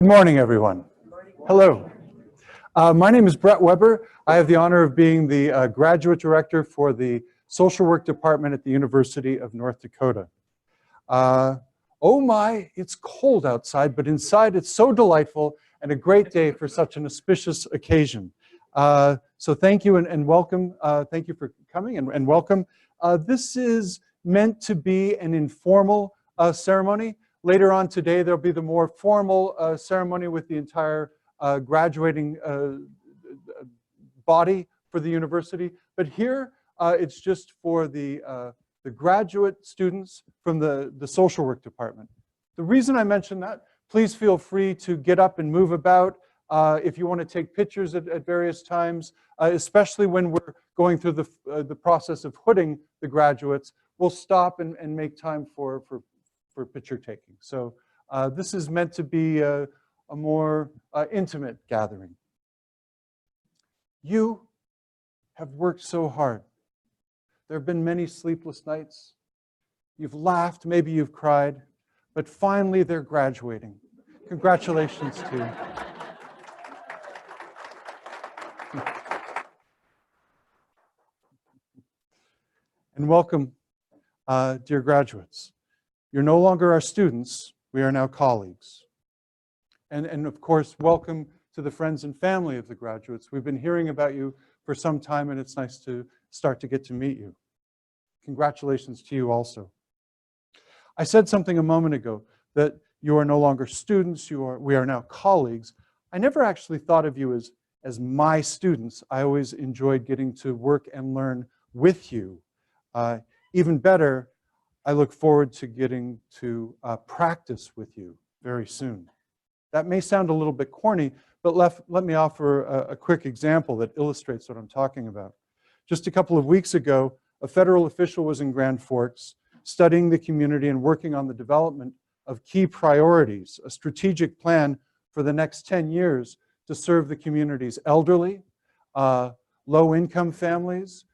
Good morning, everyone. Hello. My name is Brett Weber. I have the honor of being the graduate director for the social work department at the University of North Dakota. Oh my, it's cold outside, but inside it's so delightful and a great day for such an auspicious occasion. So thank you and welcome. Thank you for coming and welcome. This is meant to be an informal ceremony. Later on today, there'll be the more formal ceremony with the entire graduating body for the university. But here, it's just for the graduate students from the social work department. The reason I mention that, please feel free to get up and move about if you want to take pictures at various times, especially when we're going through the process of hooding the graduates. We'll stop and make time for picture taking. So this is meant to be a more intimate gathering. You have worked so hard. There have been many sleepless nights. You've laughed, maybe you've cried, but finally they're graduating. Congratulations to you. And welcome, dear graduates. You're no longer our students, we are now colleagues. And of course, welcome to the friends and family of the graduates. We've been hearing about you for some time, and it's nice to start to get to meet you. Congratulations to you also. I said something a moment ago, that you are no longer students, we are now colleagues. I never actually thought of you as my students. I always enjoyed getting to work and learn with you. Even better, I look forward to getting to practice with you very soon. That may sound a little bit corny, but let me offer a quick example that illustrates what I'm talking about. Just a couple of weeks ago, a federal official was in Grand Forks studying the community and working on the development of key priorities, a strategic plan for the next 10 years to serve the community's elderly, low-income families,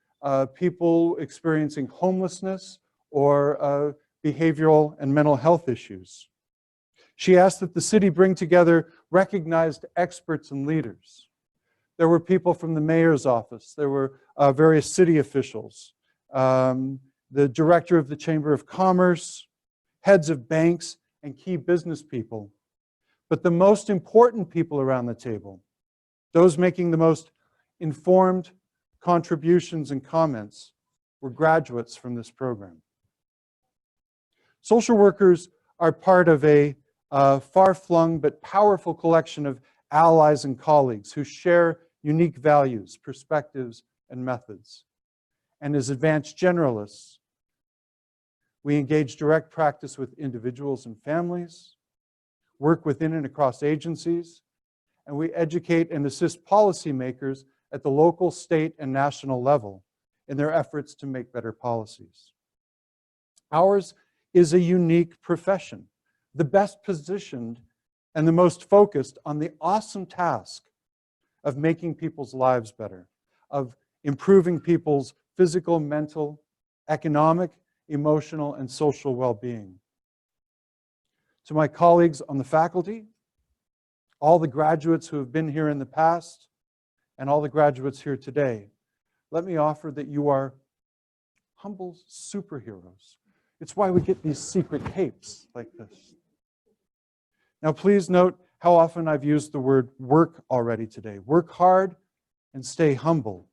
people experiencing homelessness, or behavioral and mental health issues. She asked that the city bring together recognized experts and leaders. There were people from the mayor's office, there were various city officials, the director of the Chamber of Commerce, heads of banks, and key business people. But the most important people around the table, those making the most informed contributions and comments, were graduates from this program. Social workers are part of a far-flung but powerful collection of allies and colleagues who share unique values, perspectives, and methods. And as advanced generalists, we engage direct practice with individuals and families, work within and across agencies, and we educate and assist policymakers at the local, state, and national level in their efforts to make better policies. Ours is a unique profession, the best positioned and the most focused on the awesome task of making people's lives better, of improving people's physical, mental, economic, emotional, and social well-being. To my colleagues on the faculty, all the graduates who have been here in the past, and all the graduates here today, let me offer that you are humble superheroes. It's why we get these secret capes like this. Now, please note how often I've used the word work already today. Work hard and stay humble.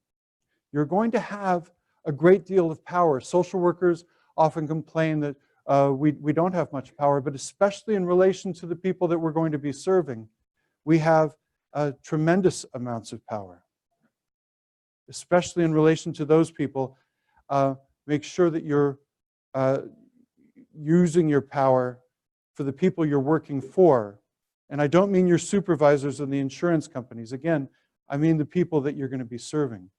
You're going to have a great deal of power. Social workers often complain that we don't have much power, but especially in relation to the people that we're going to be serving, we have tremendous amounts of power. Especially in relation to those people, make sure that you're using your power for the people you're working for. And I don't mean your supervisors and the insurance companies. Again, I mean the people that you're going to be serving.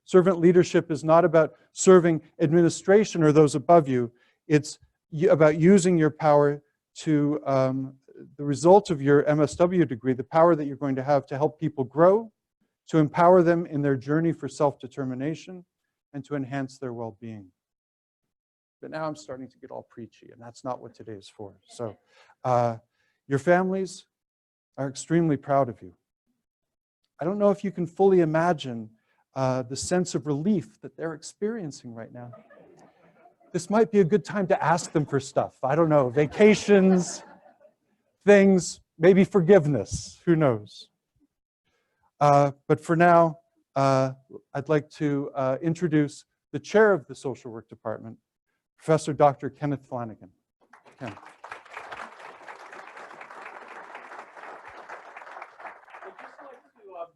Servant leadership is not about serving administration or those above you. It's about using your power to the result of your MSW degree, the power that you're going to have to help people grow, to empower them in their journey for self-determination, and to enhance their well-being. But now I'm starting to get all preachy, and that's not what today is for. So your families, are extremely proud of you. I don't know if you can fully imagine the sense of relief that they're experiencing right now. This might be a good time to ask them for stuff. I don't know, vacations, things, maybe forgiveness, who knows. But for now, I'd like to introduce the chair of the Social Work Department, Professor Dr. Kenneth Flanagan. Ken. I'd just like to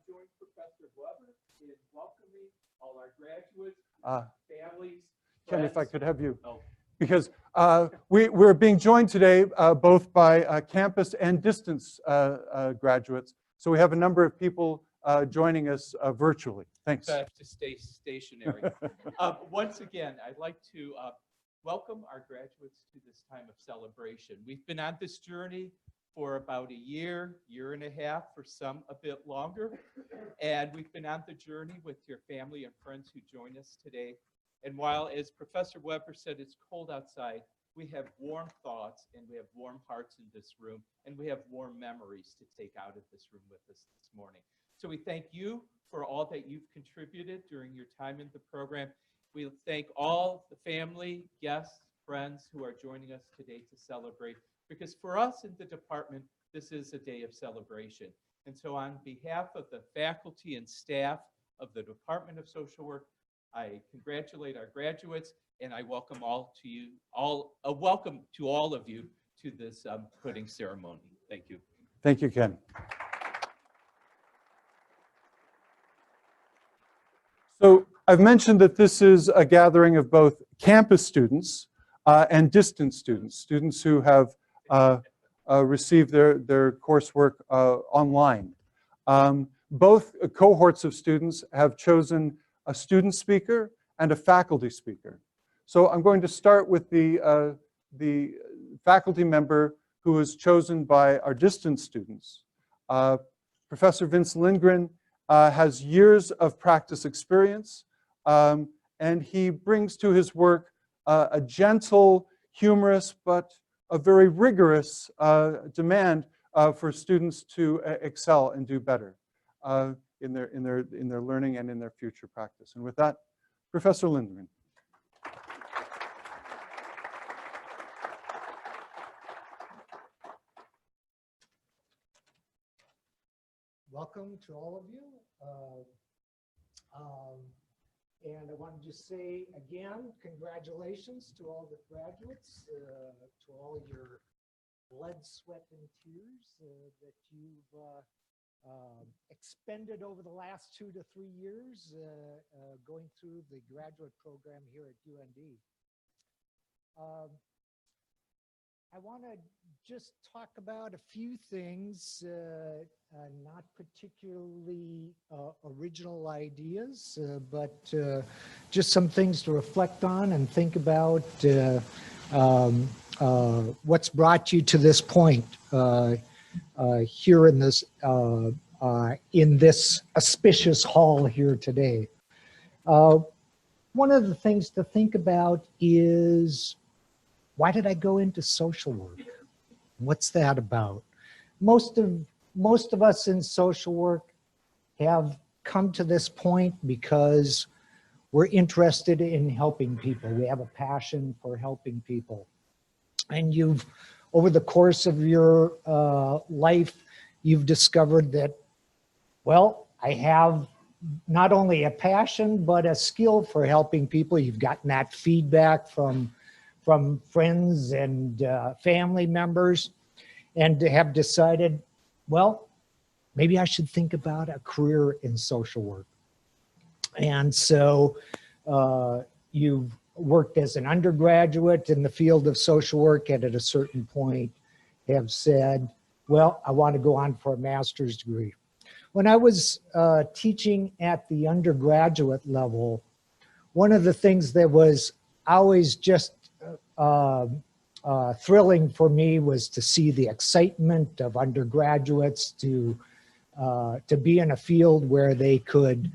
join Professor Weber in welcoming all our graduates, families. Ken, if I friends. could have you. Oh. Because we're being joined today both by campus and distance graduates. So we have a number of people joining us virtually. Thanks. So I have to stay stationary. Once again, I'd like to welcome our graduates to this time of celebration. We've been on this journey for about a year, year and a half, for some a bit longer. And we've been on the journey with your family and friends who join us today. And while, as Professor Weber said, it's cold outside, we have warm thoughts and we have warm hearts in this room, and we have warm memories to take out of this room with us this morning. So we thank you for all that you've contributed during your time in the program. We thank all the family, guests, friends who are joining us today to celebrate, because for us in the department, this is a day of celebration. And so on behalf of the faculty and staff of the Department of Social Work, I congratulate our graduates, and I welcome welcome to all of you to this pudding ceremony. Thank you. Thank you, Ken. So I've mentioned that this is a gathering of both campus students and distance students, students who have received their coursework online. Both cohorts of students have chosen a student speaker and a faculty speaker. So I'm going to start with the faculty member who was chosen by our distance students. Professor Vince Lindgren has years of practice experience, and he brings to his work a gentle, humorous, but a very rigorous demand for students to excel and do better in their learning and in their future practice. And with that, Professor Lindgren. Welcome to all of you. And I wanted to say again, congratulations to all the graduates, to all your blood, sweat, and tears that you've expended over the last 2 to 3 years going through the graduate program here at UND. I want to just talk about a few things, not particularly original ideas, but just some things to reflect on and think about what's brought you to this point here in this auspicious hall here today. One of the things to think about is, why did I go into social work? What's that about? Most of us in social work have come to this point because we're interested in helping people. We have a passion for helping people. And over the course of your life, you've discovered that, well, I have not only a passion, but a skill for helping people. You've gotten that feedback from friends and family members, and to have decided, well, maybe I should think about a career in social work. And so you've worked as an undergraduate in the field of social work, and at a certain point have said, well, I want to go on for a master's degree. When I was teaching at the undergraduate level, one of the things that was always just thrilling for me was to see the excitement of undergraduates to be in a field where they could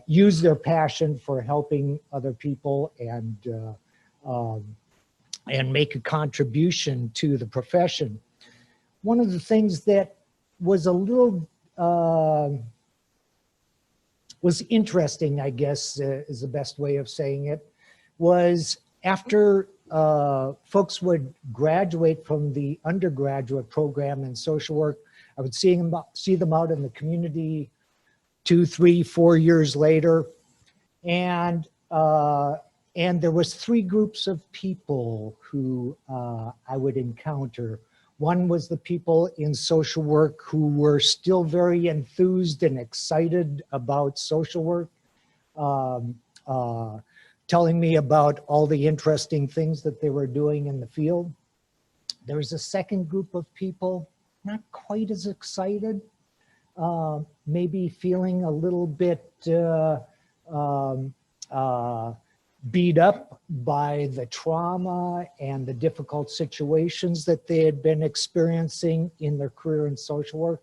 use their passion for helping other people and make a contribution to the profession. One of the things that was a little, was interesting, I guess, is the best way of saying it, was after folks would graduate from the undergraduate program in social work, I would see them out in the community 2, 3, 4 years later. And there was 3 groups of people who I would encounter. One was the people in social work who were still very enthused and excited about social work, telling me about all the interesting things that they were doing in the field. There was a second group of people, not quite as excited, maybe feeling a little bit beat up by the trauma and the difficult situations that they had been experiencing in their career in social work.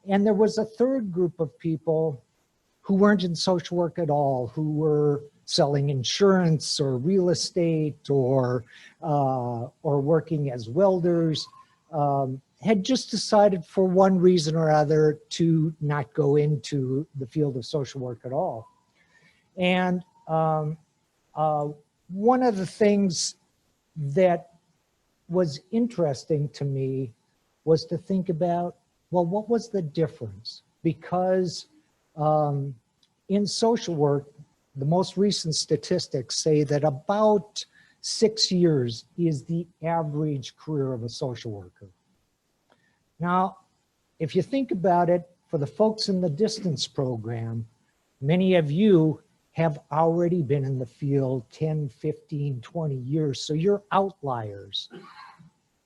And there was a third group of people who weren't in social work at all, who were selling insurance or real estate or working as welders, had just decided for one reason or other to not go into the field of social work at all. And one of the things that was interesting to me was to think about, well, what was the difference? Because in social work, the most recent statistics say that about 6 years is the average career of a social worker. Now, if you think about it, for the folks in the distance program, many of you have already been in the field 10, 15, 20 years. So you're outliers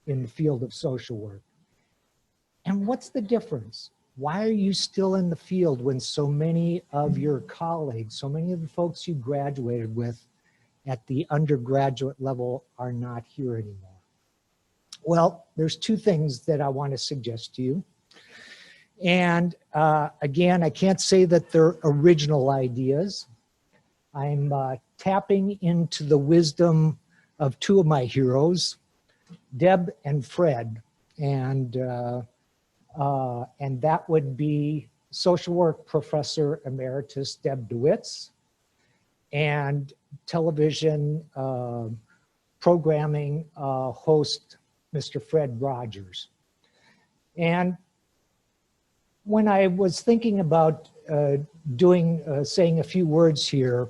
in the field of social work. And what's the difference? Why are you still in the field when so many of your colleagues, so many of the folks you graduated with at the undergraduate level are not here anymore? Well, there's 2 things that I want to suggest to you. And again, I can't say that they're original ideas. I'm tapping into the wisdom of 2 of my heroes, Deb and Fred. And that would be social work professor emeritus Deb DeWitz and television programming host Mr. Fred Rogers. And when I was thinking about saying a few words here,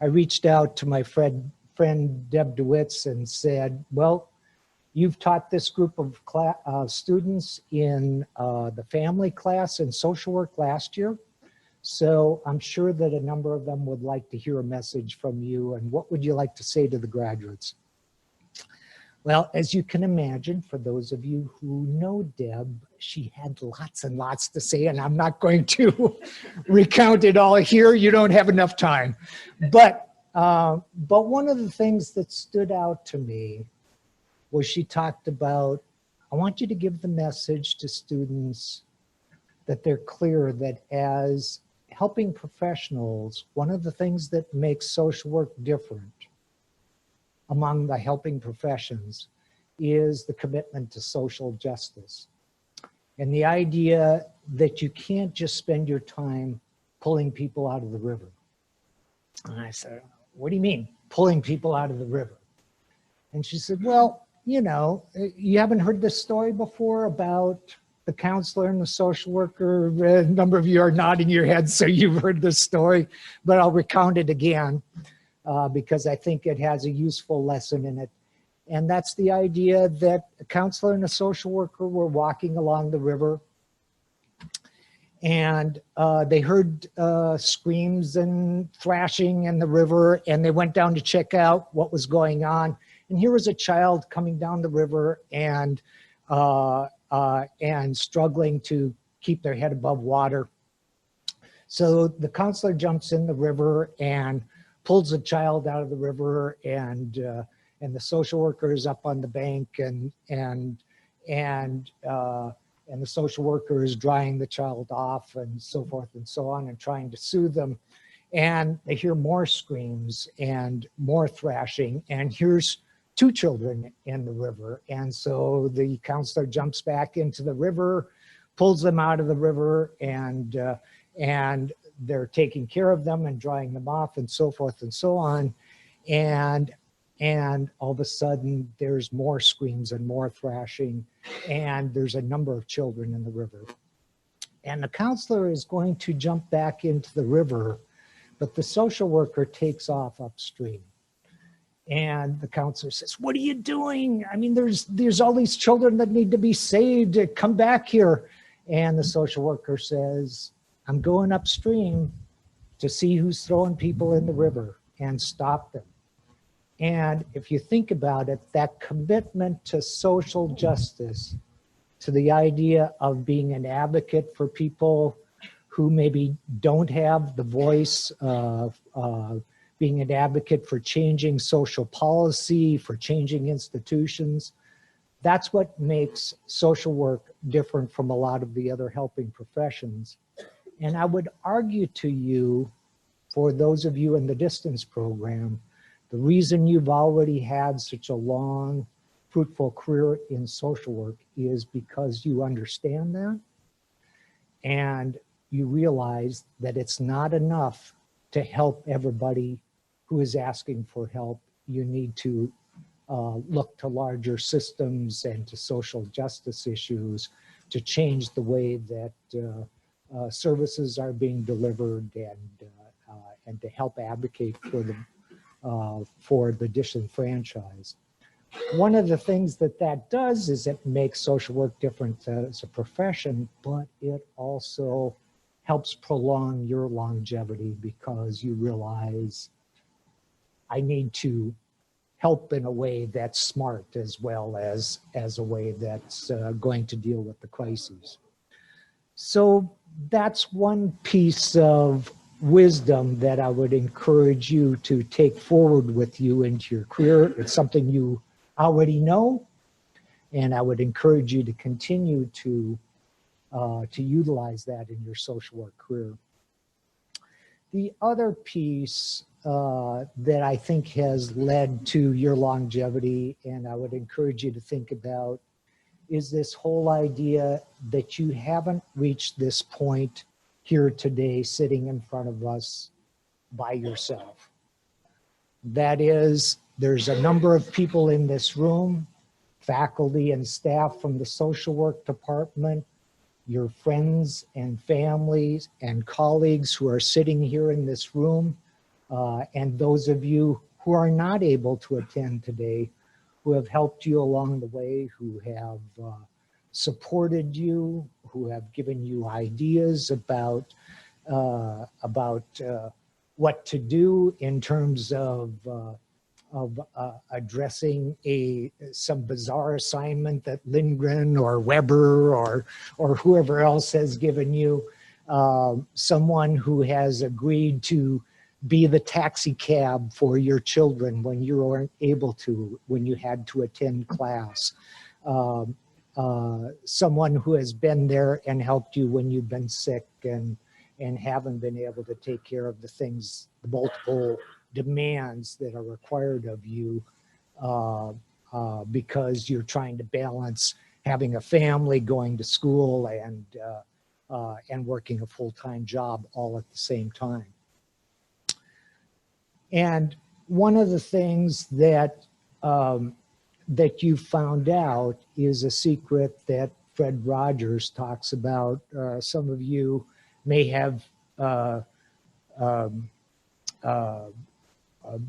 I reached out to my friend Deb DeWitz and said, well, you've taught this group of students in the family class in social work last year. So I'm sure that a number of them would like to hear a message from you. And what would you like to say to the graduates? Well, as you can imagine, for those of you who know Deb, she had lots and lots to say, and I'm not going to recount it all here. You don't have enough time. But one of the things that stood out to me was she talked about, I want you to give the message to students that they're clear that as helping professionals, one of the things that makes social work different among the helping professions is the commitment to social justice. And the idea that you can't just spend your time pulling people out of the river. And I said, what do you mean, pulling people out of the river? And she said, well, you know, you haven't heard this story before about the counselor and the social worker. A number of you are nodding your heads, so you've heard this story, but I'll recount it again. Because I think it has a useful lesson in it. And that's the idea that a counselor and a social worker were walking along the river and they heard screams and thrashing in the river, and they went down to check out what was going on. And here was a child coming down the river and struggling to keep their head above water. So the counselor jumps in the river and pulls the child out of the river, and the social worker is up on the bank, and the social worker is drying the child off, and so forth and so on, and trying to soothe them. And they hear more screams and more thrashing, and here's 2 children in the river. And so the counselor jumps back into the river, pulls them out of the river, and they're taking care of them and drying them off and so forth and so on. And all of a sudden there's more screams and more thrashing, and there's a number of children in the river. And the counselor is going to jump back into the river, but the social worker takes off upstream. And the counselor says, "What are you doing? I mean, there's all these children that need to be saved. Come back here." And the social worker says, "I'm going upstream to see who's throwing people in the river and stop them." And if you think about it, that commitment to social justice, to the idea of being an advocate for people who maybe don't have the voice, being an advocate for changing social policy, for changing institutions, that's what makes social work different from a lot of the other helping professions. And I would argue to you, for those of you in the distance program, the reason you've already had such a long, fruitful career in social work is because you understand that, and you realize that it's not enough to help everybody who is asking for help. You need to look to larger systems and to social justice issues to change the way that services are being delivered, and to help advocate for the disenfranchised. One of the things that does is it makes social work different as a profession, but it also helps prolong your longevity, because you realize I need to help in a way that's smart as well as a way that's going to deal with the crises. So that's one piece of wisdom that I would encourage you to take forward with you into your career. It's something you already know, and I would encourage you to continue to utilize that in your social work career. The other piece that I think has led to your longevity, and I would encourage you to think about, is this whole idea that you haven't reached this point here today sitting in front of us by yourself. That is, there's a number of people in this room, faculty and staff from the social work department, your friends and families and colleagues who are sitting here in this room, and those of you who are not able to attend today, who have helped you along the way, who have supported you, who have given you ideas about what to do in terms of addressing some bizarre assignment that Lindgren or Weber or whoever else has given you, someone who has agreed to be the taxi cab for your children when you weren't able to, when you had to attend class. Someone who has been there and helped you when you've been sick and haven't been able to take care of the things, the multiple demands that are required of you because you're trying to balance having a family, going to school, and working a full-time job all at the same time. And one of the things that that you found out is a secret that Fred Rogers talks about. Some of you may have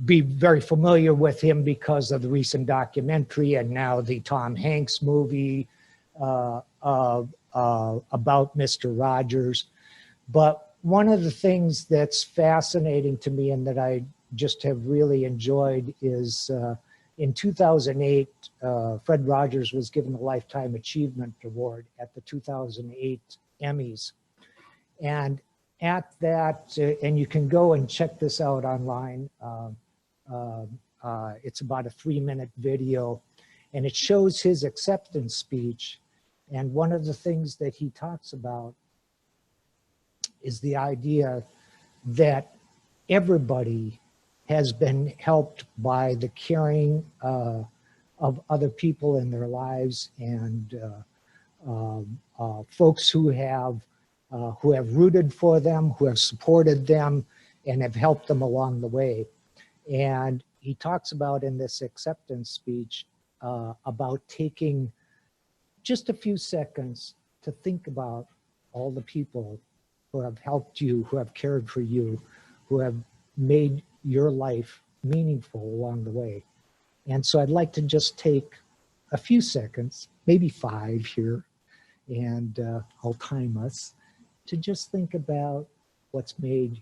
be very familiar with him because of the recent documentary and now the Tom Hanks movie about Mr. Rogers. But one of the things that's fascinating to me and that I just have really enjoyed is in 2008, Fred Rogers was given the Lifetime Achievement Award at the 2008 Emmys. And at that, and you can go and check this out online, it's about a 3-minute video, and it shows his acceptance speech. And one of the things that he talks about is the idea that everybody has been helped by the caring of other people in their lives, and folks who have rooted for them, who have supported them, and have helped them along the way. And he talks about in this acceptance speech about taking just a few seconds to think about all the people who have helped you, who have cared for you, who have made your life meaningful along the way. And so I'd like to just take a few seconds, maybe 5 here, and I'll time us, to just think about what's made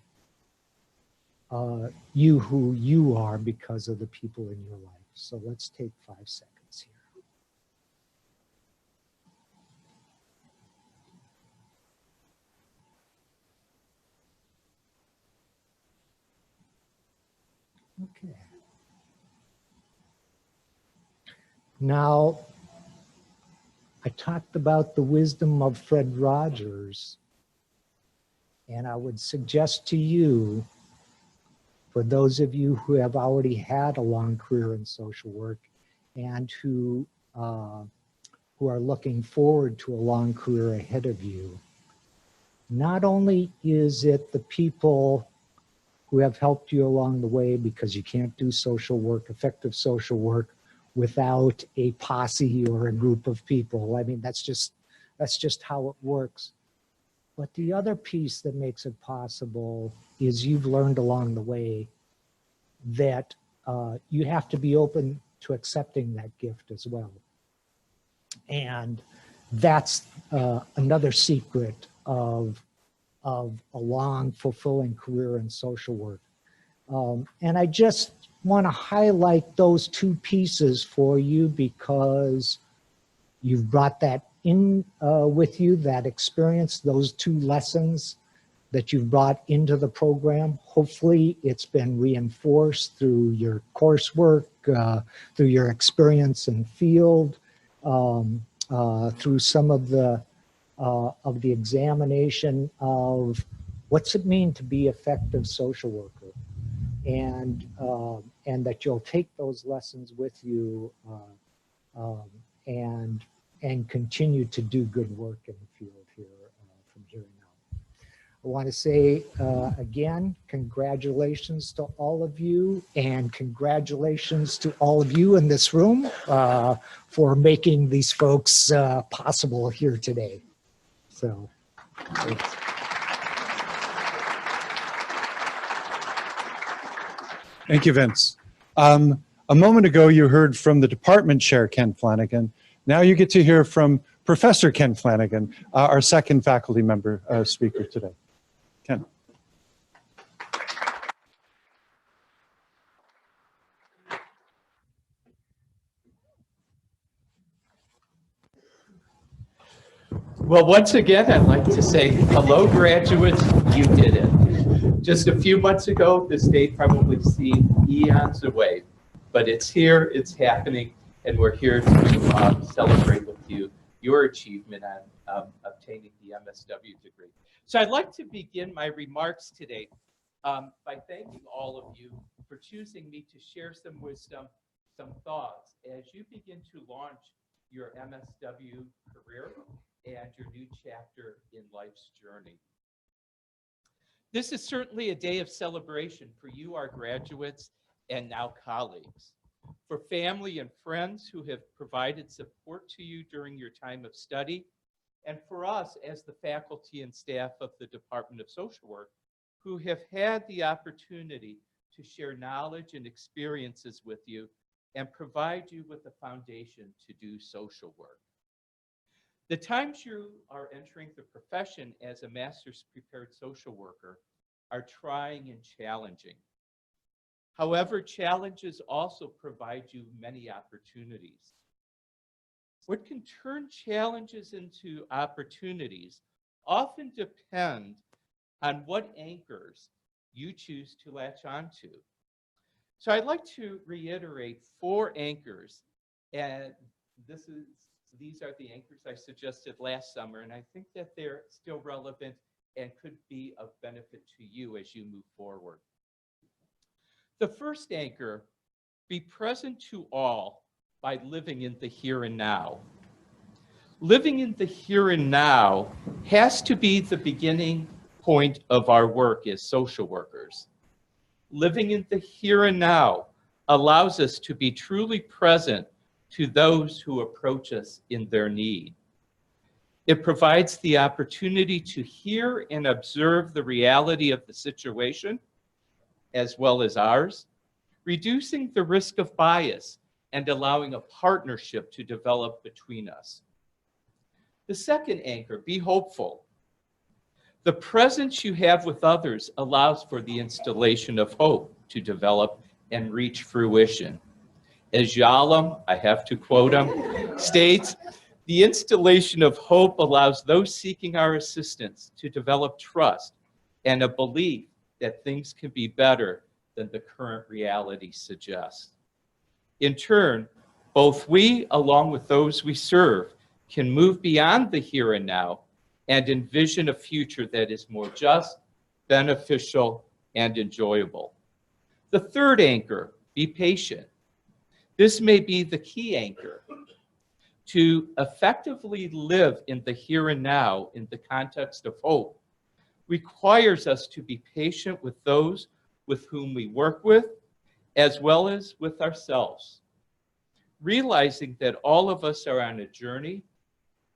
you who you are because of the people in your life. So let's take 5 seconds here. Okay. Now, I talked about the wisdom of Fred Rogers, and I would suggest to you, for those of you who have already had a long career in social work and who are looking forward to a long career ahead of you, not only is it the people who have helped you along the way, because you can't do social work, effective social work, without a posse or a group of people. I mean, that's just how it works. But the other piece that makes it possible is you've learned along the way that you have to be open to accepting that gift as well. And that's another secret of a long, fulfilling career in social work. And I just want to highlight those 2 pieces for you because you've brought that in with you, that experience, those 2 lessons that you've brought into the program. Hopefully it's been reinforced through your coursework, through your experience in field, through some of the examination of what's it mean to be effective social worker, and that you'll take those lessons with you and continue to do good work in the field here from here on out. I want to say again, congratulations to all of you, and congratulations to all of you in this room for making these folks possible here today. So thanks. Thank you, Vince. A moment ago, you heard from the department chair, Ken Flanagan. Now you get to hear from Professor Ken Flanagan, our second faculty member speaker today. Ken. Well, once again, I'd like to say hello, graduates. You did it. Just a few months ago, this day probably seemed eons away, but it's here, it's happening, and we're here to celebrate with you your achievement on obtaining the MSW degree. So I'd like to begin my remarks today by thanking all of you for choosing me to share some wisdom, some thoughts as you begin to launch your MSW career and your new chapter in life's journey. This is certainly a day of celebration for you, our graduates, and now colleagues. For family and friends who have provided support to you during your time of study, and for us as the faculty and staff of the Department of Social Work, who have had the opportunity to share knowledge and experiences with you and provide you with a foundation to do social work. The times you are entering the profession as a master's prepared social worker are trying and challenging. However, challenges also provide you many opportunities. What can turn challenges into opportunities often depend on what anchors you choose to latch onto. So I'd like to reiterate 4 anchors, and these are the anchors I suggested last summer, and I think that they're still relevant and could be of benefit to you as you move forward. The first anchor, be present to all by living in the here and now. Living in the here and now has to be the beginning point of our work as social workers. Living in the here and now allows us to be truly present to those who approach us in their need. It provides the opportunity to hear and observe the reality of the situation as well as ours, reducing the risk of bias and allowing a partnership to develop between us. The second anchor, be hopeful. The presence you have with others allows for the installation of hope to develop and reach fruition. As Yalom, I have to quote him, states, the installation of hope allows those seeking our assistance to develop trust and a belief that things can be better than the current reality suggests. In turn, both we, along with those we serve, can move beyond the here and now and envision a future that is more just, beneficial, and enjoyable. The third anchor, be patient. This may be the key anchor. To effectively live in the here and now in the context of hope requires us to be patient with those with whom we work with, as well as with ourselves. Realizing that all of us are on a journey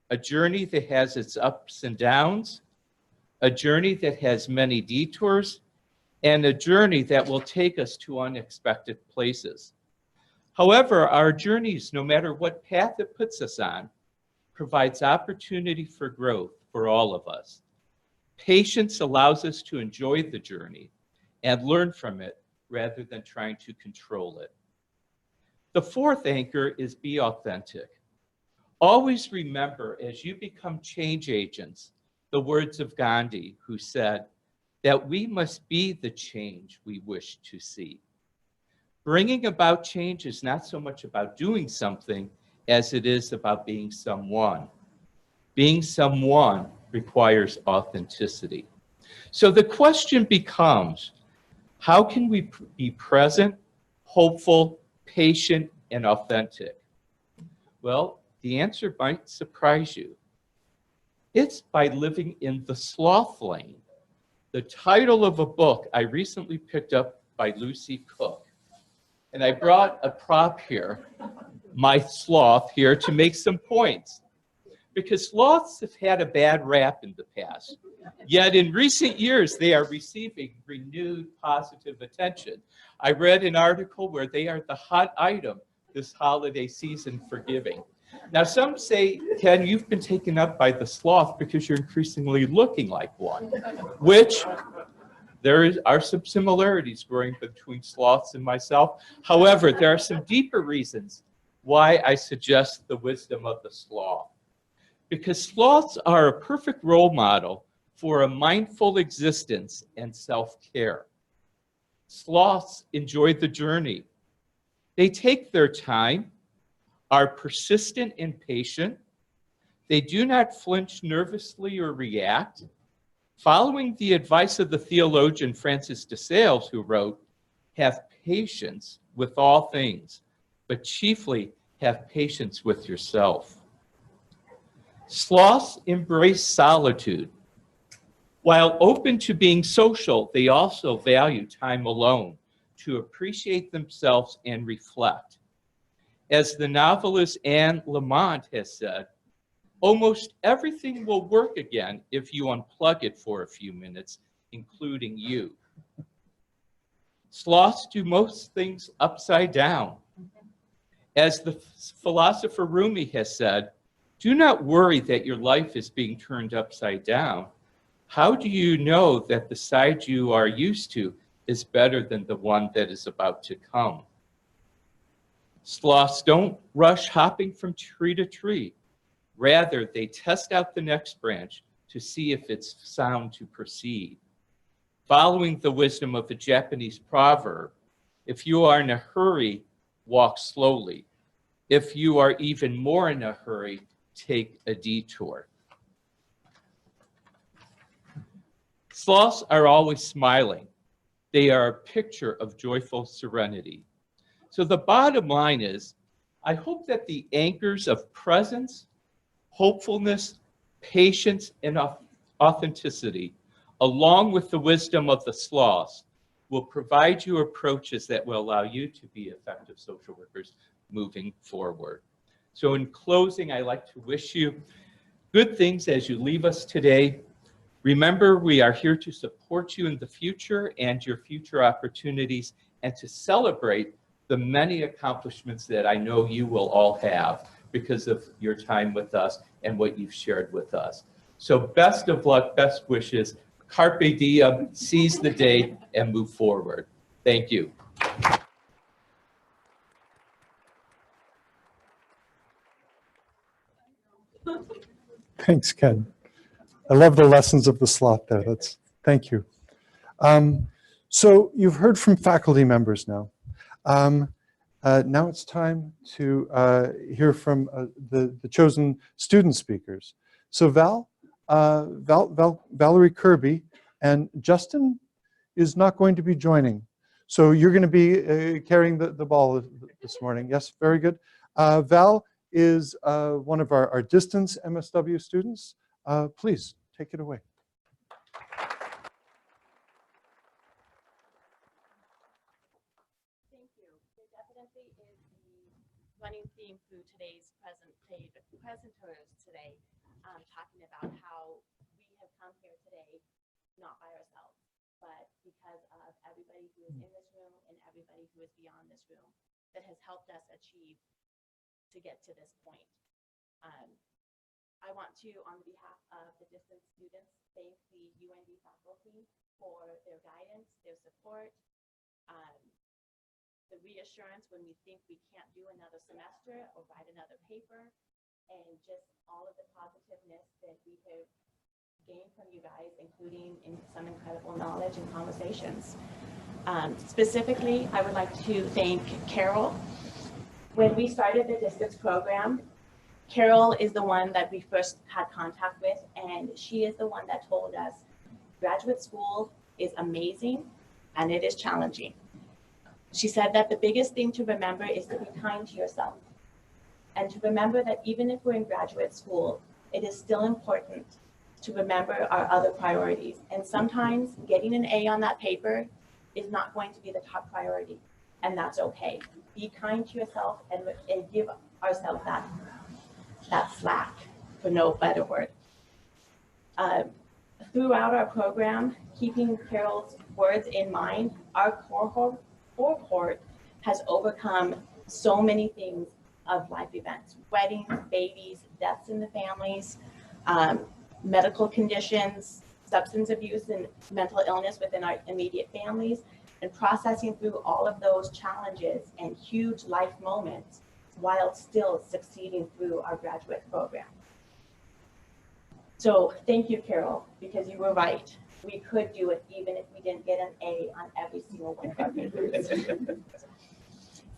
that has its ups and downs, a journey that has many detours, and a journey that will take us to unexpected places. However, our journeys, no matter what path it puts us on, provides opportunity for growth for all of us. Patience allows us to enjoy the journey and learn from it rather than trying to control it. The fourth anchor is be authentic. Always remember, as you become change agents, the words of Gandhi, who said that we must be the change we wish to see. Bringing about change is not so much about doing something as it is about being someone. Being someone requires authenticity. So the question becomes, how can we be present, hopeful, patient, and authentic? Well, the answer might surprise you. It's by living in the sloth lane. The title of a book I recently picked up by Lucy Cook. And I brought a prop here, my sloth here, to make some points. Because sloths have had a bad rap in the past. Yet in recent years, they are receiving renewed positive attention. I read an article where they are the hot item this holiday season for giving. Now some say, Ken, you've been taken up by the sloth because you're increasingly looking like one, which there are some similarities growing between sloths and myself. However, there are some deeper reasons why I suggest the wisdom of the sloth. Because sloths are a perfect role model for a mindful existence and self-care. Sloths enjoy the journey. They take their time, are persistent and patient. They do not flinch nervously or react. Following the advice of the theologian Francis de Sales, who wrote, "Have patience with all things, but chiefly have patience with yourself." Sloths embrace solitude. While open to being social, they also value time alone to appreciate themselves and reflect. As the novelist Anne Lamott has said, almost everything will work again if you unplug it for a few minutes, including you. Sloths do most things upside down. As the philosopher Rumi has said, do not worry that your life is being turned upside down. How do you know that the side you are used to is better than the one that is about to come? Sloths don't rush hopping from tree to tree. Rather, they test out the next branch to see if it's sound to proceed. Following the wisdom of the Japanese proverb, if you are in a hurry, walk slowly. If you are even more in a hurry, take a detour. Sloths are always smiling. They are a picture of joyful serenity. So the bottom line is, I hope that the anchors of presence, hopefulness, patience, and authenticity, along with the wisdom of the sloths, will provide you approaches that will allow you to be effective social workers moving forward. So in closing, I'd like to wish you good things as you leave us today. Remember, we are here to support you in the future and your future opportunities, and to celebrate the many accomplishments that I know you will all have because of your time with us and what you've shared with us. So best of luck, best wishes, carpe diem, seize the day, and move forward. Thank you. Thanks, Ken. I love the lessons of the sloth there. Thank you. So you've heard from faculty members now. Now it's time to hear from the chosen student speakers. So Valerie Kirby and Justin is not going to be joining. So you're going to be carrying the ball this morning. Yes, very good. Val is one of our distance MSW students. Please take it away. Thank you. There definitely is the running theme through today's presenters today, talking about how we have come here today, not by ourselves, but because of everybody who is in this room and everybody who is beyond this room that has helped us achieve to get to this point. I want to, on behalf of the distance students, thank the UND faculty for their guidance, their support, the reassurance when we think we can't do another semester or write another paper, and just all of the positiveness that we have gained from you guys, including in some incredible knowledge and conversations. Specifically, I would like to thank Carol. When we started the distance program, Carol is the one that we first had contact with, and she is the one that told us graduate school is amazing and it is challenging. She said that the biggest thing to remember is to be kind to yourself, and to remember that even if we're in graduate school, it is still important to remember our other priorities. And sometimes getting an A on that paper is not going to be the top priority, and that's okay. Be kind to yourself and give ourselves that slack, for no better word. Throughout our program, keeping Carol's words in mind, our cohort has overcome so many things of life events: weddings, babies, deaths in the families, medical conditions, substance abuse and mental illness within our immediate families, and processing through all of those challenges and huge life moments while still succeeding through our graduate program. So thank you, Carol, because you were right. We could do it even if we didn't get an A on every single one of our papers.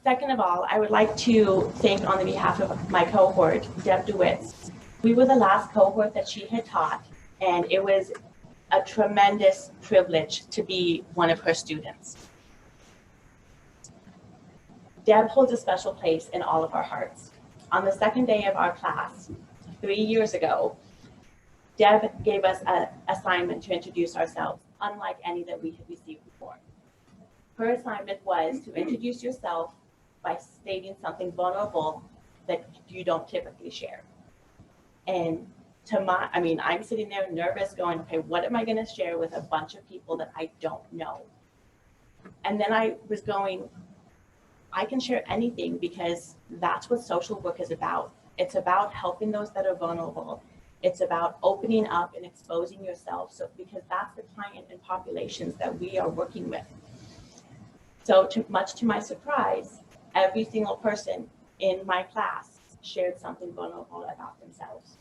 Second of all, I would like to thank, on the behalf of my cohort, Deb DeWitz. We were the last cohort that she had taught, and it was a tremendous privilege to be one of her students. Deb holds a special place in all of our hearts. On the second day of our class, 3 years ago, Deb gave us an assignment to introduce ourselves, unlike any that we had received before. Her assignment was to introduce yourself by stating something vulnerable that you don't typically share. And I'm sitting there nervous going, okay, what am I going to share with a bunch of people that I don't know? And then I was going, I can share anything, because that's what social work is about. It's about helping those that are vulnerable. It's about opening up and exposing yourself, because that's the client and populations that we are working with. So much to my surprise, every single person in my class shared something vulnerable about themselves.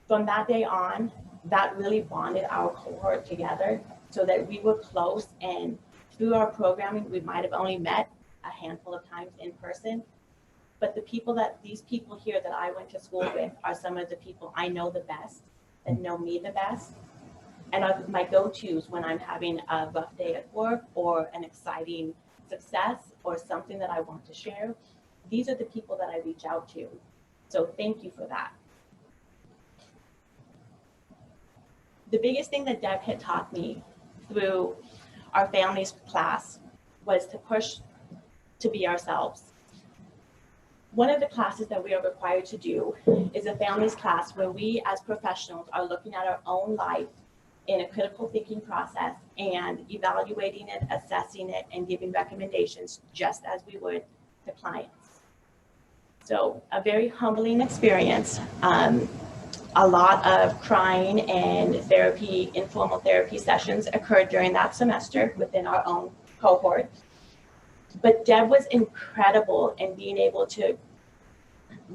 From that day on, that really bonded our cohort together so that we were close, and through our programming, we might have only met a handful of times in person, but these people here that I went to school with are some of the people I know the best, that know me the best, and are my go-tos when I'm having a rough day at work or an exciting success or something that I want to share. These are the people that I reach out to. So thank you for that. The biggest thing that Deb had taught me through our families class was to push to be ourselves. One of the classes that we are required to do is a families class where we as professionals are looking at our own life in a critical thinking process and evaluating it, assessing it, and giving recommendations just as we would to clients. So a very humbling experience. A lot of crying and therapy, informal therapy sessions occurred during that semester within our own cohort. But Deb was incredible in being able to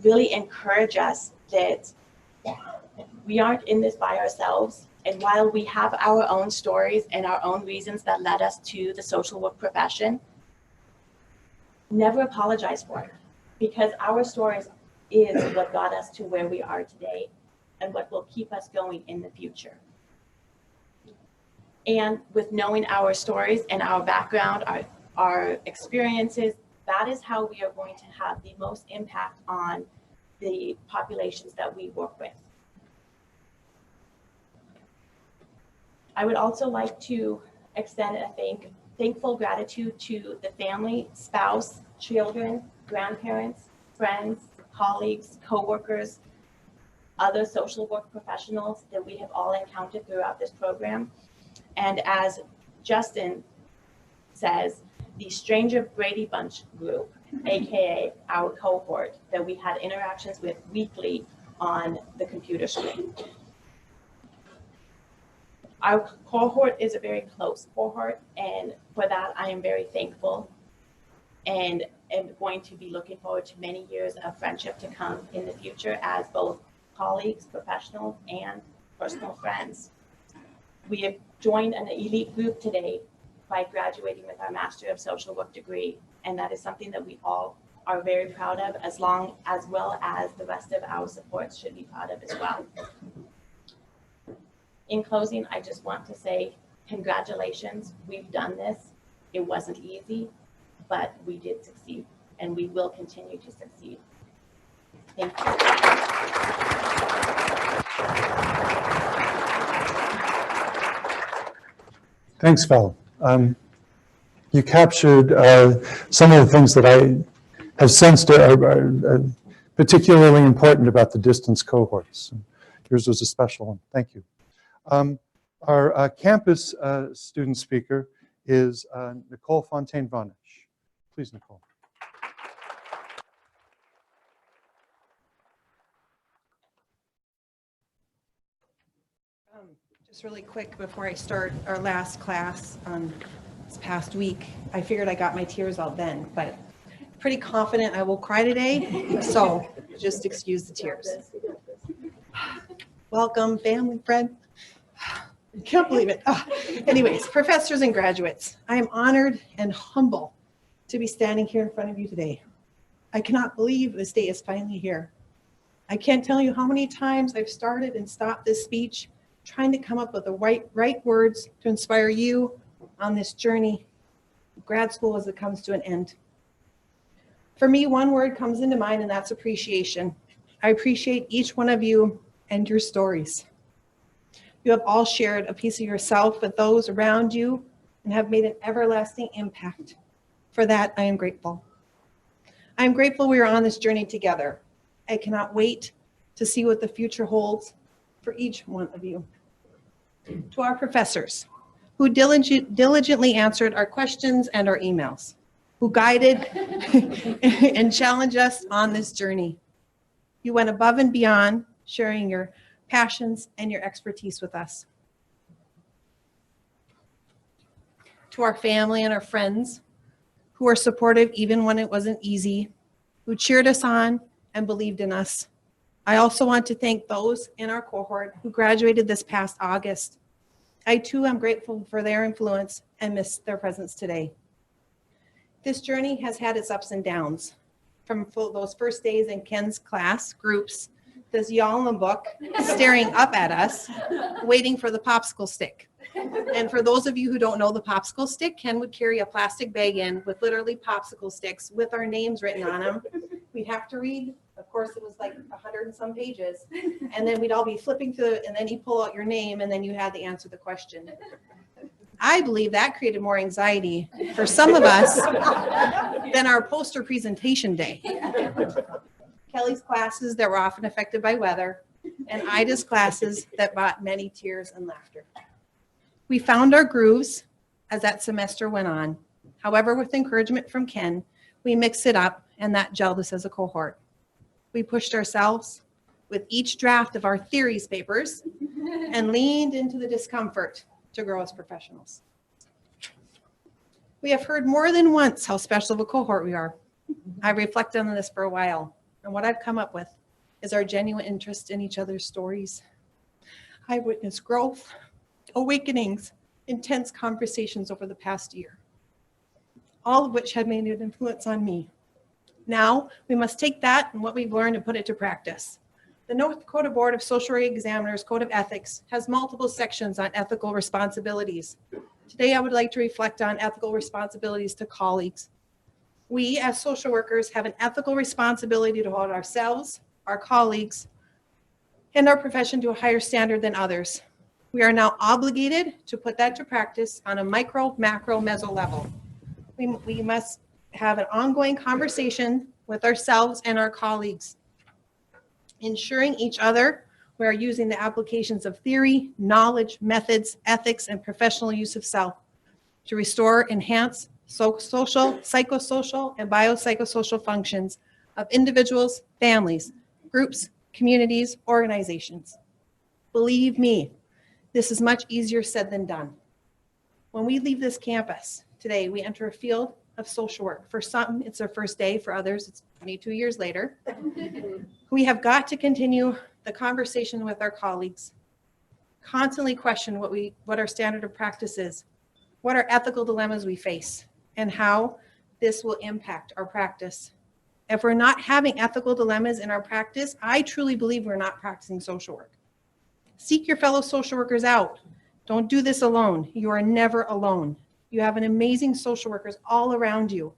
really encourage us that we aren't in this by ourselves. And while we have our own stories and our own reasons that led us to the social work profession, never apologize for it, because our stories is what got us to where we are today and what will keep us going in the future. And with knowing our stories and our background, our experiences, that is how we are going to have the most impact on the populations that we work with. I would also like to extend a thankful gratitude to the family, spouse, children, grandparents, friends, colleagues, coworkers, other social work professionals that we have all encountered throughout this program. And as Justin says, the Stranger Brady Bunch group, AKA our cohort that we had interactions with weekly on the computer screen. Our cohort is a very close cohort, and for that I am very thankful and am going to be looking forward to many years of friendship to come in the future as both colleagues, professionals, and personal friends. We have joined an elite group today by graduating with our Master of Social Work degree, and that is something that we all are very proud of, as well as the rest of our supports should be proud of as well. In closing, I just want to say congratulations. We've done this. It wasn't easy, but we did succeed, and we will continue to succeed. Thank you. Thanks, Val. You captured some of the things that I have sensed are particularly important about the distance cohorts. Yours was a special one. Thank you. Our campus student speaker is Nicole Fontaine-Vonich. Please, Nicole. Just really quick before I start our last class this past week, I figured I got my tears out then, but pretty confident I will cry today, so just excuse the tears. Welcome, family, friend. I can't believe it. Anyways, professors and graduates, I am honored and humble to be standing here in front of you today. I cannot believe this day is finally here. I can't tell you how many times I've started and stopped this speech trying to come up with the right words to inspire you on this journey, grad school as it comes to an end. For me, one word comes into mind, and that's appreciation. I appreciate each one of you and your stories. You have all shared a piece of yourself with those around you and have made an everlasting impact. For that, I am grateful. I am grateful we are on this journey together. I cannot wait to see what the future holds for each one of you. To our professors, who diligently answered our questions and our emails, who guided and challenged us on this journey. You went above and beyond, sharing your passions and your expertise with us. To our family and our friends, who were supportive even when it wasn't easy, who cheered us on and believed in us. I also want to thank those in our cohort who graduated this past August. I too am grateful for their influence and miss their presence today. This journey has had its ups and downs, from those first days in Ken's class groups, this y'all in the book staring up at us, waiting for the popsicle stick. And for those of you who don't know the popsicle stick, Ken would carry a plastic bag in with literally popsicle sticks with our names written on them. We'd have to read Of course, it was like 100 and some pages. And then we'd all be flipping through it, and then you pull out your name, and then you had to answer the question. I believe that created more anxiety for some of us than our poster presentation day. Kelly's classes that were often affected by weather, and Ida's classes that brought many tears and laughter. We found our grooves as that semester went on. However, with encouragement from Ken, we mixed it up, and that gelled us as a cohort. We pushed ourselves with each draft of our theories papers and leaned into the discomfort to grow as professionals. We have heard more than once how special of a cohort we are. I reflected on this for a while, and what I've come up with is our genuine interest in each other's stories. I witnessed growth, awakenings, intense conversations over the past year, all of which had made an influence on me. Now, we must take that and what we've learned and put it to practice. The North Dakota Board of Social Work Examiners Code of Ethics has multiple sections on ethical responsibilities. Today, I would like to reflect on ethical responsibilities to colleagues. We, as social workers, have an ethical responsibility to hold ourselves, our colleagues, and our profession to a higher standard than others. We are now obligated to put that to practice on a micro, macro, meso level. We must have an ongoing conversation with ourselves and our colleagues, ensuring each other we are using the applications of theory, knowledge, methods, ethics, and professional use of self to restore, enhance social, psychosocial, and biopsychosocial functions of individuals, families, groups, communities, organizations. Believe me, this is much easier said than done. When we leave this campus today, we enter a field of social work. For some, it's their first day. For others, it's 22 years later. We have got to continue the conversation with our colleagues, constantly question what our standard of practice is, what are ethical dilemmas we face, and how this will impact our practice. If we're not having ethical dilemmas in our practice, I truly believe we're not practicing social work. Seek your fellow social workers out. Don't do this alone. You are never alone. You have an amazing social workers all around you.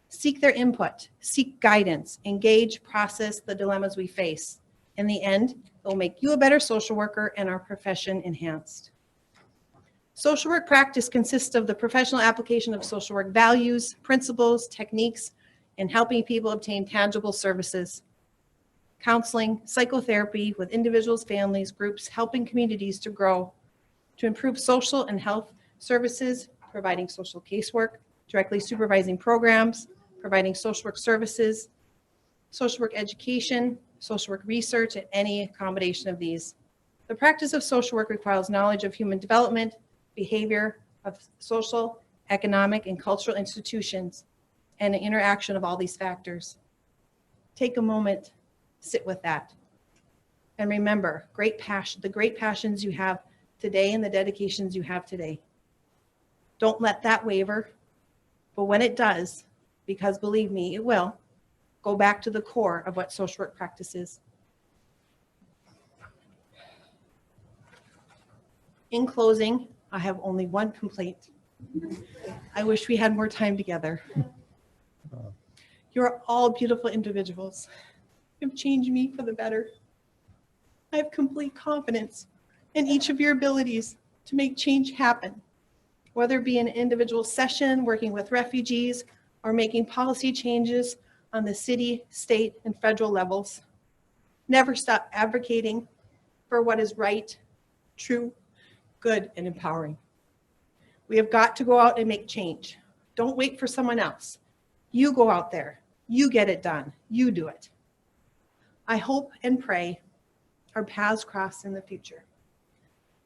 Seek their input, seek guidance, engage, process the dilemmas we face. In the end, it will make you a better social worker and our profession enhanced. Social work practice consists of the professional application of social work values, principles, techniques, and helping people obtain tangible services. Counseling, psychotherapy with individuals, families, groups, helping communities to grow, to improve social and health services, providing social casework, directly supervising programs, providing social work services, social work education, social work research, and any combination of these. The practice of social work requires knowledge of human development, behavior of social, economic, and cultural institutions, and the interaction of all these factors. Take a moment, sit with that. And remember, the great passions you have today and the dedications you have today. Don't let that waver, but when it does, because believe me, it will, go back to the core of what social work practice is. In closing, I have only one complaint. I wish we had more time together. You're all beautiful individuals. You've changed me for the better. I have complete confidence in each of your abilities to make change happen, whether it be an individual session, working with refugees, or making policy changes on the city, state, and federal levels. Never stop advocating for what is right, true, good, and empowering. We have got to go out and make change. Don't wait for someone else. You go out there, you get it done, you do it. I hope and pray our paths cross in the future.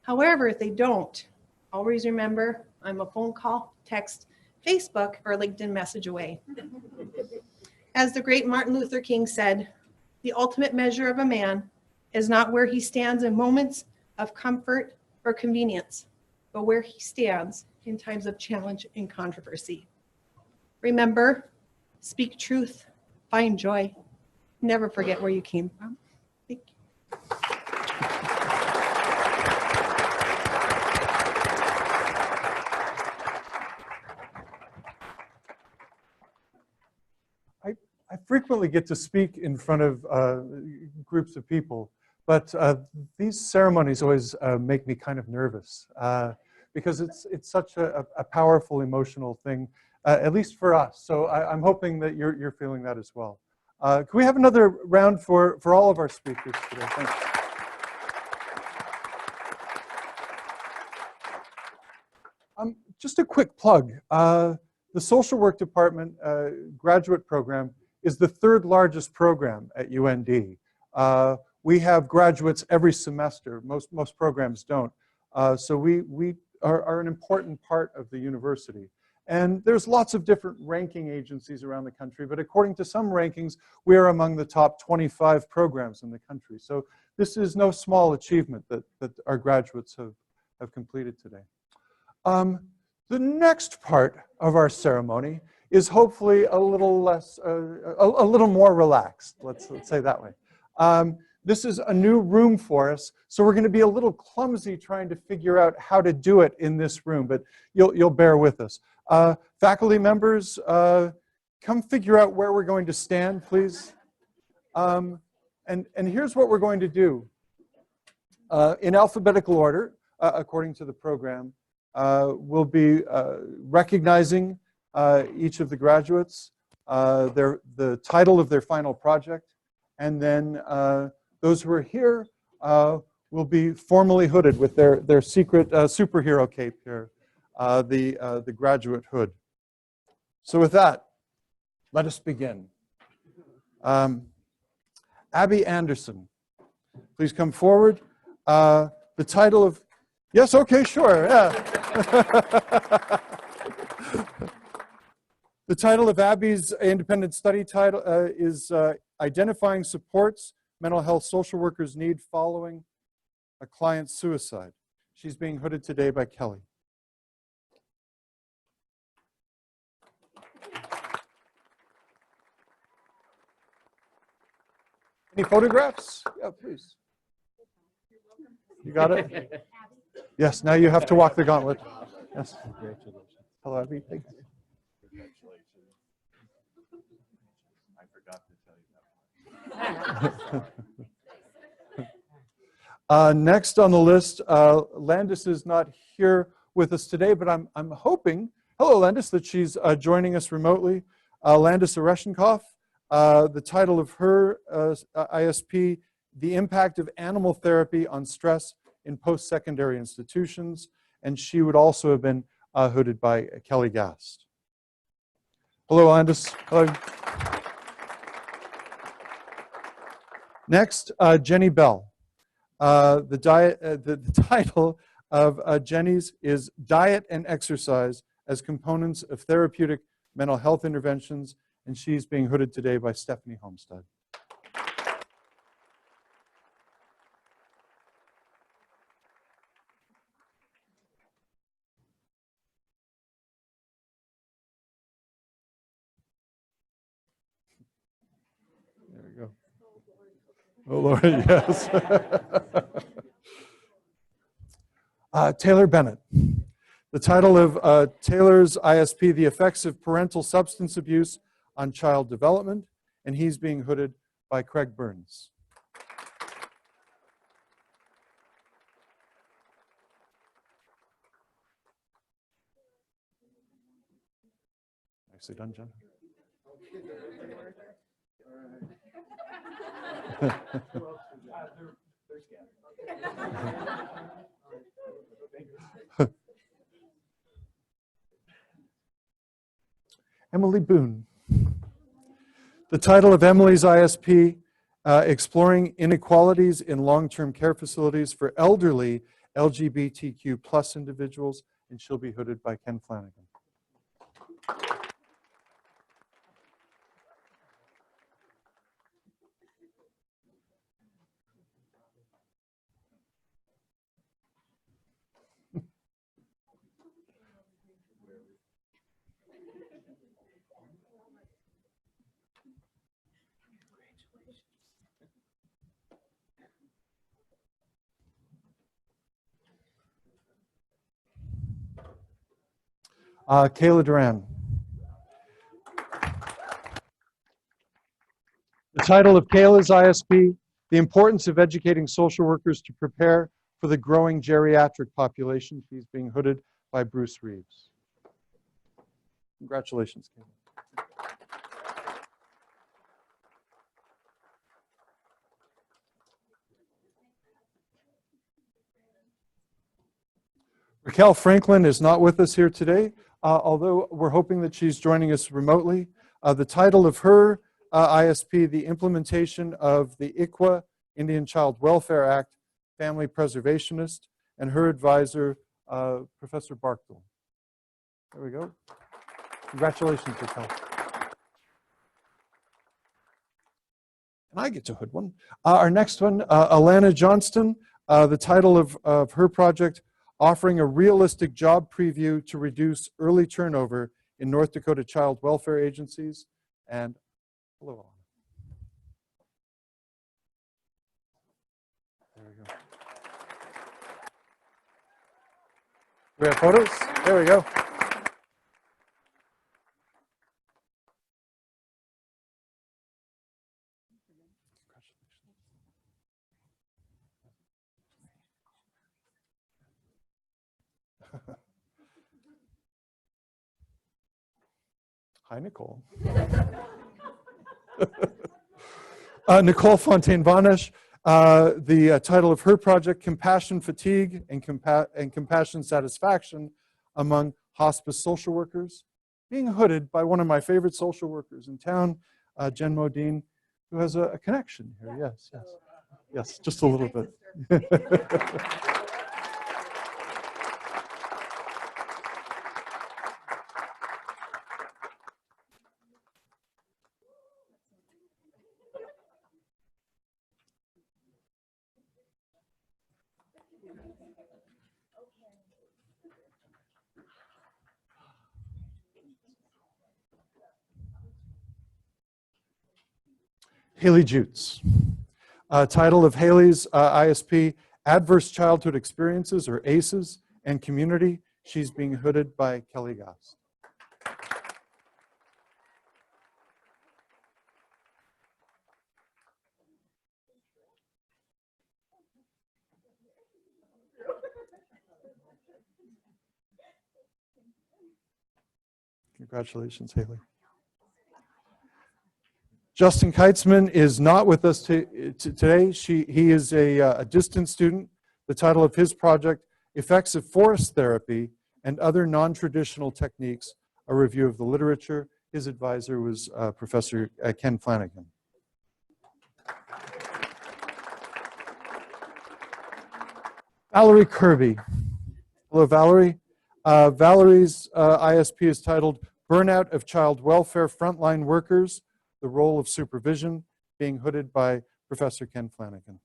However, if they don't, always remember I'm a phone call, text, Facebook, or LinkedIn message away. As the great Martin Luther King said, the ultimate measure of a man is not where he stands in moments of comfort or convenience, but where he stands in times of challenge and controversy. Remember, speak truth, find joy, never forget where you came from. Thank you. I frequently get to speak in front of groups of people, but these ceremonies always make me kind of nervous because it's such a powerful emotional thing, at least for us. So I'm hoping that you're feeling that as well. Can we have another round for all of our speakers today? Thank you. Just a quick plug. The Social Work Department graduate program is the third largest program at UND. We have graduates every semester. Most programs don't. So we are an important part of the university. And there's lots of different ranking agencies around the country, but according to some rankings, we are among the top 25 programs in the country. So this is no small achievement that our graduates have completed today. The next part of our ceremony is hopefully a little less, a little more relaxed. Let's say that way. This is a new room for us, so we're going to be a little clumsy trying to figure out how to do it in this room, but you'll bear with us. Faculty members, come figure out where we're going to stand, please. And here's what we're going to do. In alphabetical order, according to the program, we'll be recognizing each of the graduates, the title of their final project, and then those who are here will be formally hooded with their secret superhero cape here, the graduate hood. So with that, let us begin. Abby Anderson, please come forward. The title of, yes, okay, sure, yeah. The title of Abby's independent study title is Identifying Supports Mental Health Social Workers Need Following a Client's Suicide. She's being hooded today by Kelly. Any photographs? Yeah, please. You got it? Yes, now you have to walk the gauntlet. Yes. Congratulations. Hello, Abby. Thank you. Congratulations. I forgot to tell you that. Next on the list, Landis is not here with us today, but I'm hoping, hello Landis, that she's joining us remotely. Landis Oreshenkov, the title of her ISP, The Impact of Animal Therapy on Stress in Post-Secondary Institutions, and she would also have been hooded by Kelly Gast. Hello, Landis. Hello. Next, Jenny Bell. The title of Jenny's is Diet and Exercise as Components of Therapeutic Mental Health Interventions, and she's being hooded today by Stephanie Homestead. There we go. Oh, Lord, yes. Taylor Bennett. The title of Taylor's ISP, The Effects of Parental Substance Abuse on Child Development, and he's being hooded by Craig Burns. Nicely done, Jen. Emily Boone. The title of Emily's ISP, Exploring Inequalities in Long-Term Care Facilities for Elderly LGBTQ plus individuals, and she'll be hooded by Ken Flanagan. Kayla Duran. title of Kayla's ISP, The Importance of Educating Social Workers to Prepare for the Growing Geriatric Population. She's being hooded by Bruce Reeves. Congratulations, Kayla. Raquel Franklin is not with us here today, although we're hoping that she's joining us remotely. The title of her ISP, the implementation of the ICWA, Indian Child Welfare Act, family preservationist, and her advisor, Professor Barkdale. There we go. Congratulations, Raquel. And I get to hood one. Our next one, Alana Johnston, the title of her project, Offering a Realistic Job Preview to Reduce Early Turnover in North Dakota Child Welfare Agencies. And hello, Alana. There we go. Do we have photos? There we go. Hi, Nicole. Nicole Fontaine-Bonish, the title of her project, Compassion Fatigue and Compassion Satisfaction Among Hospice Social Workers, being hooded by one of my favorite social workers in town, Jen Modine, who has a connection here. Yes, yes. Yes, just a little bit. Haley Jutes. Title of Haley's ISP, Adverse Childhood Experiences, or ACEs, and Community. She's being hooded by Kelly Goss. Congratulations, Haley. Justin Keitzman is not with us today. He is a distant student. The title of his project, Effects of Forest Therapy and Other Non-Traditional Techniques, a review of the literature. His advisor was Professor Ken Flanagan. Valerie Kirby. Hello, Valerie. Valerie's ISP is titled Burnout of Child Welfare Frontline Workers, the Role of Supervision, being hooded by Professor Ken Flanagan.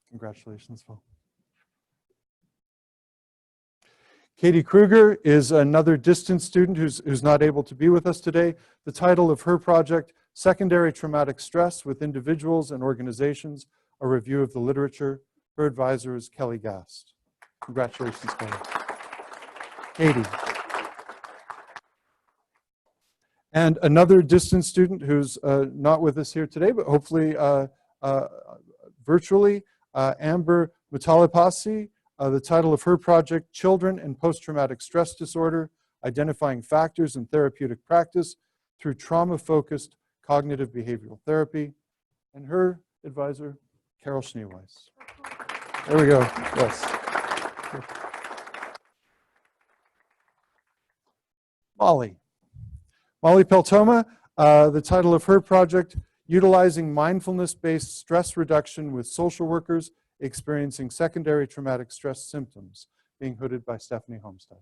Congratulations, Phil. Katie Kruger is another distant student who's not able to be with us today. The title of her project, Secondary Traumatic Stress with Individuals and Organizations, a review of the literature. Her advisor is Kelly Gast. Congratulations, Kelly. Katie. And another distant student who's not with us here today, but hopefully virtually, Amber Mutalipasi. The title of her project, Children and Post-Traumatic Stress Disorder, Identifying Factors in Therapeutic Practice Through Trauma-Focused Cognitive Behavioral Therapy. And her advisor, Carol Schneeweiss. There we go. Yes. Molly Peltoma, the title of her project, Utilizing Mindfulness-Based Stress Reduction with Social Workers Experiencing Secondary Traumatic Stress Symptoms, being hooded by Stephanie Homestead.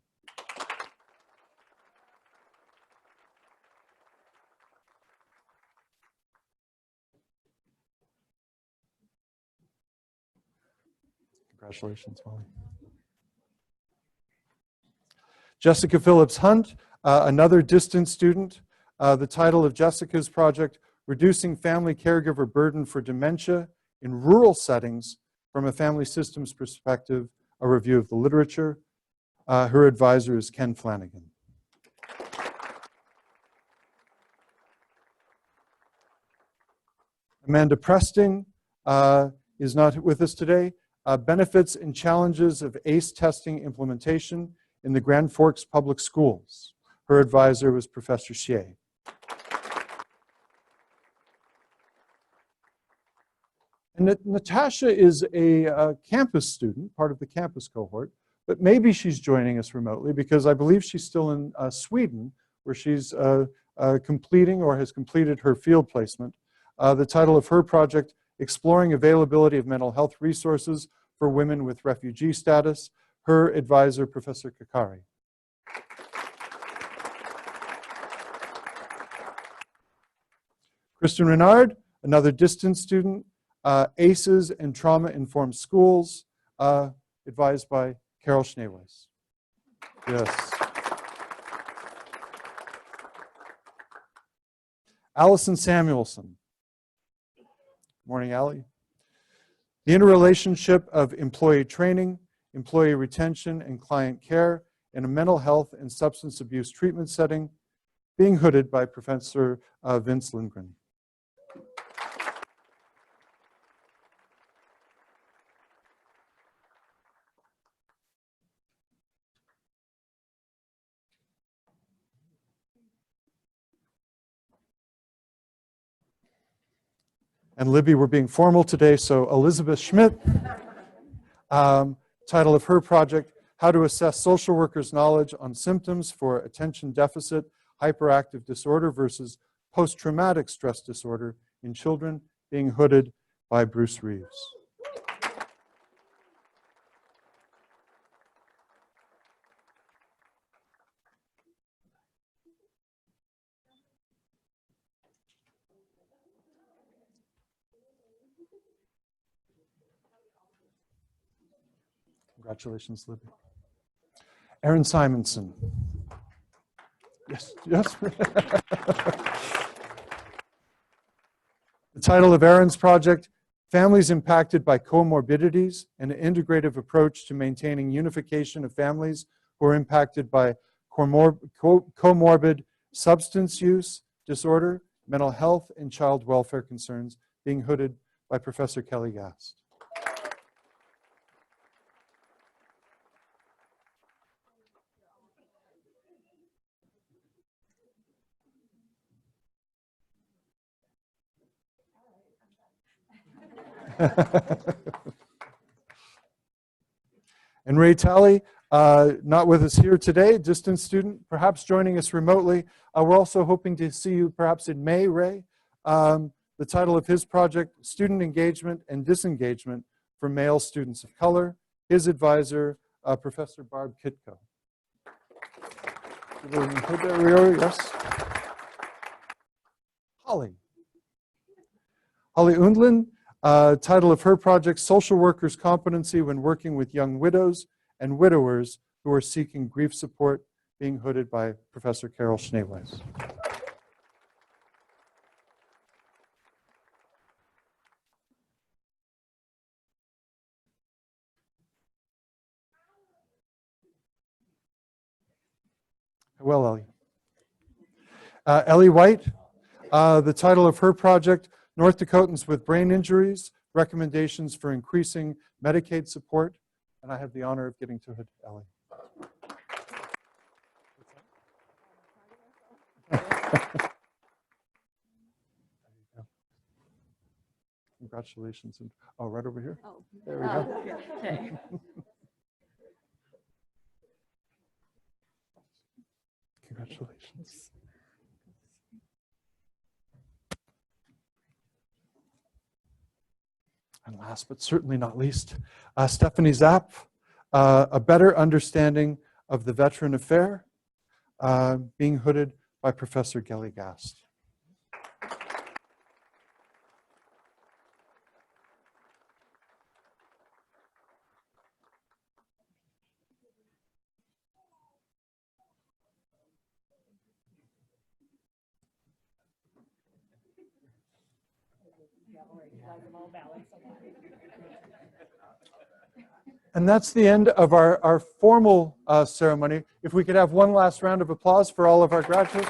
Congratulations, Molly. Jessica Phillips Hunt, another distant student. The title of Jessica's project, Reducing Family Caregiver Burden for Dementia in Rural Settings, from a family systems perspective, a review of the literature. Her advisor is Ken Flanagan. Amanda Presting is not with us today. Benefits and challenges of ACE testing implementation in the Grand Forks Public Schools. Her advisor was Professor Shea. And Natasha is a campus student, part of the campus cohort, but maybe she's joining us remotely because I believe she's still in Sweden, where she's completing or has completed her field placement. The title of her project, Exploring Availability of Mental Health Resources for Women with Refugee Status. Her advisor, Professor Kakari. Kristen Renard, another distance student, ACEs and Trauma-Informed Schools, advised by Carol Schneeweiss. Yes. Allison Samuelson. Morning, Allie. The interrelationship of employee training, employee retention, and client care in a mental health and substance abuse treatment setting, being hooded by Professor Vince Lindgren. And Libby, we're being formal today, so Elizabeth Schmidt, title of her project, How to Assess Social Workers' Knowledge on Symptoms for Attention Deficit Hyperactive Disorder versus Post-Traumatic Stress Disorder in Children, being hooded by Bruce Reeves. Congratulations, Libby. Erin Simonson. Yes, yes. The title of Erin's project, Families Impacted by Comorbidities, an Integrative Approach to Maintaining Unification of Families who are impacted by comorbid substance use disorder, mental health, and child welfare concerns, being hooded by Professor Kelly Gast. And Ray Talley, not with us here today, distant student, perhaps joining us remotely. We're also hoping to see you perhaps in May, Ray. The title of his project, Student Engagement and Disengagement for Male Students of Color. His advisor, Professor Barb Kitko. Yes. Holly. Holly Undlin, title of her project, Social Workers' Competency when Working with Young Widows and Widowers who are Seeking Grief Support, being hooded by Professor Carol Schneeweiss. Well, Ellie. Ellie White, the title of her project, North Dakotans with Brain Injuries, Recommendations for Increasing Medicaid Support. And I have the honor of getting to it, Ellie. Congratulations. Oh, right over here? Oh, There we go. okay. Congratulations. And last but certainly not least, Stephanie Zapp, A Better Understanding of the Veteran Affair, being hooded by Professor Kelly Gast. And that's the end of our formal ceremony. If we could have one last round of applause for all of our graduates.